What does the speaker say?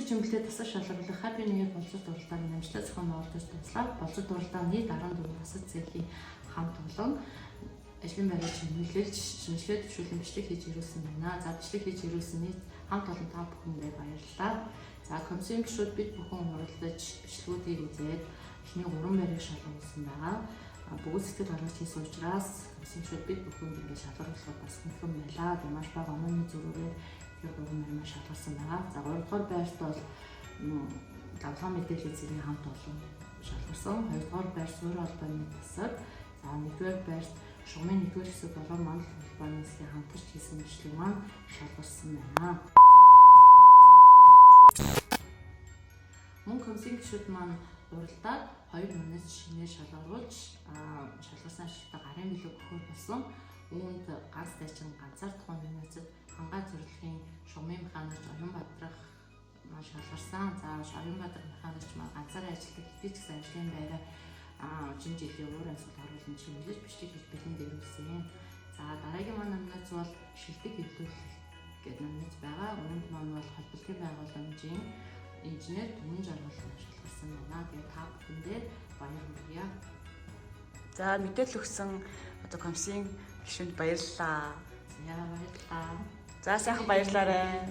Хөдөлгөөний чимэглэлд тасаг шалгаруулах Happy New Year болцоод уралдааны намжлал зохион байгуулалтаас туслаад болцоод уралдааны 14 тасаг цэгийн хамт олон ажлын байрыг чимэглэж шинжилгээ төвшүүлэн бичлэг хийж ирүүлсэн байна. За бичлэг хийж ирүүлсэн нийт хамт олон та бүхэндээ баярлалаа. За комиссын гишүүд бид бүхэн уралдаж бичлэгүүдийг үзээд эхний 3 байрыг шалгуулсан байгаа. Бүгд сэтгэл гаргаж хийсэн учраас комиссын гишүүд бид бүхэнд ингэ шалгаруулахад бас хэмхэн байлаа. Маш бага онооны зүрхээрээ тэр 3 байрыг шалгалсан байгаа. За 3 дугаар байрт бол давлгаа мэдээллийн зэргийн хамт олон шалгарсан. 2 дугаар байр суурь холбооны тасаг. За 1-р байрт шугамын 1-р хэсэг болон мандал холбооны хэсгийн хамтарч хийсэн бичлэг маань шалгарсан байна. Мөн комиссын гишүүд маань уралдаад 2 үнэс шинээр шалгаруулж шалгарсан ажилтнаа гарын билег өгөхөөр болсон. Үүнд ганц дайчин ганцаар тухайн үнэсэд хангаа зөвлөлийн шугамын механикч Оюнбадрах маань шалгарсан. За Оюнбадрах механикч маань ганцаараа ажилладаг хэвчээ гэсэн ажлын байраа жин жилийн өөр амьсгал оруулан чимэглэж бичлэг хийж бэлэн дээрүүлсэн. За дараагийн маань номноц бол шилдэг хэвлүүлэх гэдэг номноц байгаа. Үүнд маань бол холбогдсон байгууламжийн инженер Түмэн Жаргал шалгарсан байна. Тэгээд та бүхэндээ баяр хүргье. За мэдээлэл өгсөн комиссын гишүүнд баярлалаа. За баярлалаа. За сайхан баярлалаа.